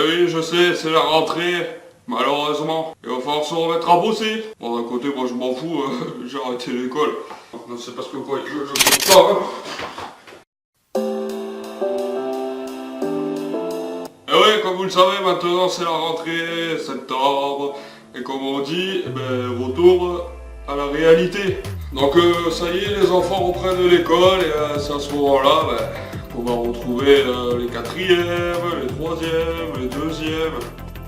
oui, je sais, c'est la rentrée, malheureusement. Il va falloir se remettre à bosser. Bon, d'un côté, moi je m'en fous, j'ai arrêté l'école. Non, c'est parce que quoi, je fais ça, hein. Et oui, comme vous le savez, maintenant c'est la rentrée, septembre. Et comme on dit, eh ben, retour à la réalité. Donc ça y est, les enfants reprennent l'école et c'est à ce moment-là qu'on va retrouver les quatrièmes, les troisièmes, les deuxièmes.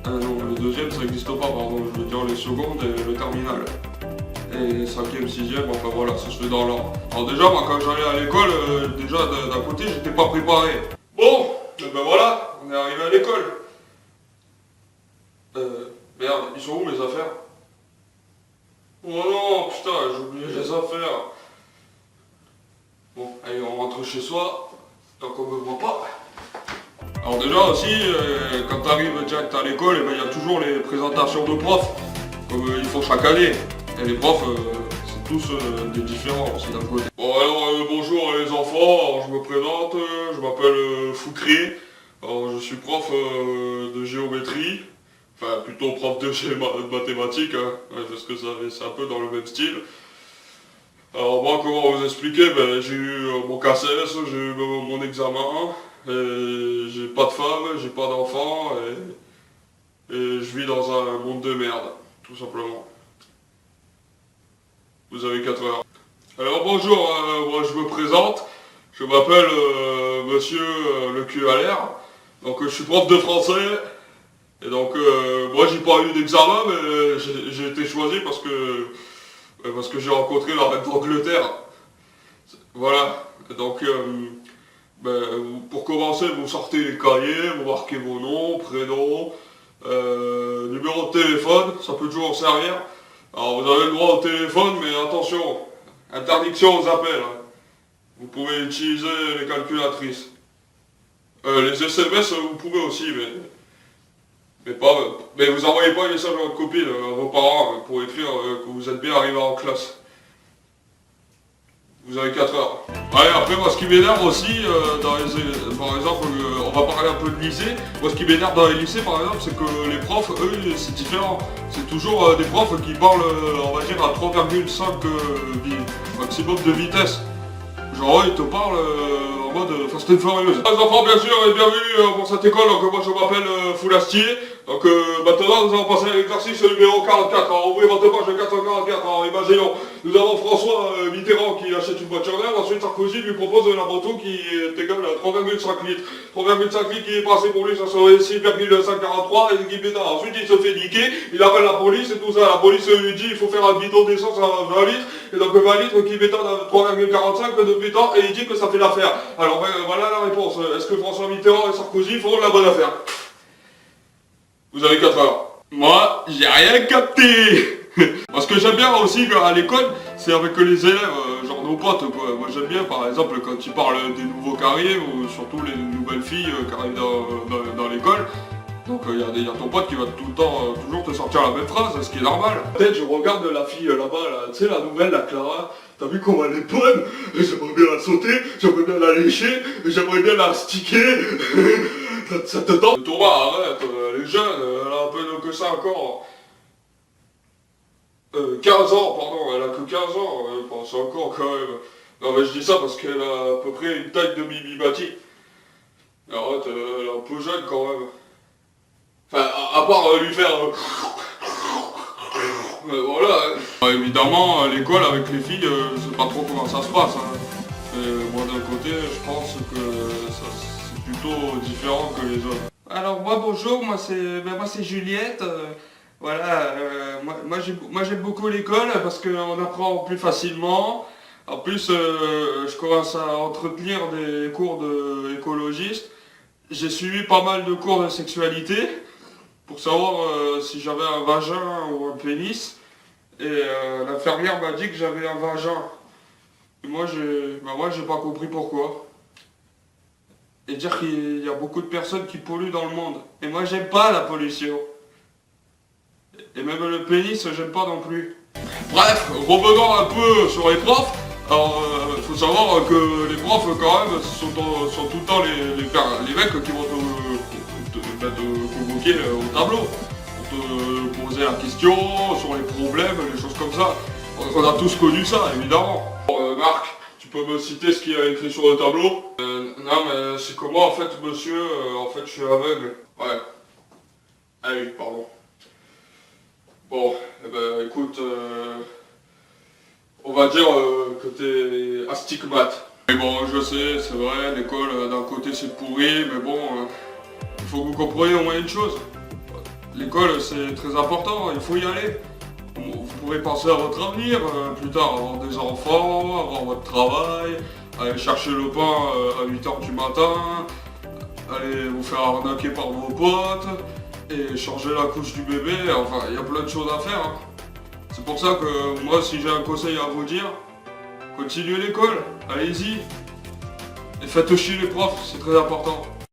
Ah non, le deuxième ça n'existe pas, pardon, je veux dire les secondes et le terminal. Et cinquième, sixième, enfin voilà, ça se fait dans l'ordre. Alors déjà, moi quand j'allais à l'école, déjà d'un côté j'étais pas préparé. Bon, ben voilà, on est arrivé à l'école. Merde, ils sont où mes affaires? Oh non, putain, j'ai oublié les affaires. Bon, allez, on rentre chez soi, tant qu'on me voit pas. Alors déjà aussi, quand t'arrives direct à l'école, il y a toujours les présentations de profs, comme ils font chaque année. Et les profs, c'est tous des différents aussi d'un côté. Bon alors, bonjour les enfants, alors, je me présente, je m'appelle Foucré. Alors je suis prof de géométrie. Enfin, plutôt prof de mathématiques, hein, parce que c'est un peu dans le même style. Alors moi, comment vous expliquer, ben, j'ai eu mon KCS, j'ai eu mon examen, j'ai pas de femme, j'ai pas d'enfant, et je vis dans un monde de merde, tout simplement. Vous avez 4 heures. Alors bonjour, moi je me présente, je m'appelle Monsieur le cul à l'air, donc je suis prof de français. Et donc, moi j'ai pas eu d'examen, mais j'ai été choisi parce que j'ai rencontré la reine d'Angleterre. Voilà. Et donc, pour commencer, vous sortez les cahiers, vous marquez vos noms, prénoms, numéro de téléphone, ça peut toujours servir. Alors, vous avez le droit au téléphone, mais attention, interdiction aux appels, hein. Vous pouvez utiliser les calculatrices. Les SMS, vous pouvez aussi, mais vous envoyez pas un message à votre copine, à vos parents, pour écrire que vous êtes bien arrivé en classe. Vous avez 4 heures. Ouais, après, moi, ce qui m'énerve aussi, par exemple, on va parler un peu de lycée. Moi, ce qui m'énerve dans les lycées, par exemple, c'est que les profs, eux, c'est différent. C'est toujours des profs qui parlent, on va dire, à 3,5 maximum de vitesse. Genre, ils te parlent en mode Fast and Furious. Les enfants, bien sûr, et bienvenue pour cette école. Donc, moi, je m'appelle Foulastier. Donc, maintenant, nous allons passer à l'exercice numéro 44. Alors, ouvrez votre page 444. Alors, imaginons, nous avons François Mitterrand qui achète une voiture neuve. Ensuite, Sarkozy lui propose la moto qui est égale à 3,5 litres. 3,5 litres qui est passé pour lui, ça serait 6,543 et qui pétard. Ensuite, il se fait niquer. Il appelle la police et tout ça. La police lui dit il faut faire un bidon d'essence à 20 litres. Et donc, 20 litres qui pétard à 3,45 de pétard. Et il dit que ça fait l'affaire. Alors, voilà la réponse. Est-ce que François Mitterrand et Sarkozy font la bonne affaire? Vous avez 4 heures. Moi, j'ai rien capté. Parce que j'aime bien aussi à l'école, c'est avec les élèves, genre nos potes quoi. Moi j'aime bien par exemple quand tu parles des nouveaux carriers ou surtout les nouvelles filles qui arrivent dans l'école. Donc il y a ton pote qui va tout le temps, toujours te sortir la même phrase, ce qui est normal. Peut-être je regarde la fille là-bas, là, tu sais la nouvelle, la Clara, t'as vu comment elle est bonne? J'aimerais bien la sauter, j'aimerais bien la lécher, j'aimerais bien la sticker. Ça te tente? Thomas, arrête, elle est jeune, elle a un peu que ça encore. 15 ans, pardon, elle a que 15 ans, enfin, c'est encore quand même. Non mais je dis ça parce qu'elle a à peu près une taille de Mimimati. Arrête, elle est un peu jeune quand même. Enfin, à part lui faire... voilà. Évidemment, à l'école avec les filles, je sais pas trop comment ça se passe. Hein. Moi d'un côté, je pense que c'est plutôt différent que les autres. Alors moi bonjour, moi c'est Juliette. Voilà, moi j'aime beaucoup l'école parce qu'on apprend plus facilement. En plus, je commence à entretenir des cours d'écologiste. J'ai suivi pas mal de cours de sexualité pour savoir si j'avais un vagin ou un pénis. Et l'infirmière m'a dit que j'avais un vagin. Et moi j'ai pas compris pourquoi. Et dire qu'il y a beaucoup de personnes qui polluent dans le monde. Et moi j'aime pas la pollution. Et même le pénis, j'aime pas non plus. Bref, revenons un peu sur les profs. Alors, faut savoir que les profs, quand même, sont tout le temps les mecs qui vont te convoquer au tableau pour te poser la question sur les problèmes, les choses comme ça. On a tous connu ça, évidemment. Marc, tu peux me citer ce qu'il y a écrit sur le tableau? Non, mais c'est que moi, en fait, monsieur, en fait, je suis aveugle. Ouais. Ah oui, pardon. Bon, eh ben, écoute, on va dire que t'es astigmate. Mais bon, je sais, c'est vrai, l'école, d'un côté, c'est pourri, mais bon, il faut que vous compreniez au moins une chose. L'école, c'est très important, il faut y aller. Vous pourrez penser à votre avenir, plus tard, avoir des enfants, avoir votre travail, aller chercher le pain à 8h du matin, aller vous faire arnaquer par vos potes, et changer la couche du bébé, enfin, il y a plein de choses à faire. Hein. C'est pour ça que moi, si j'ai un conseil à vous dire, continuez l'école, allez-y, et faites chier les profs, c'est très important.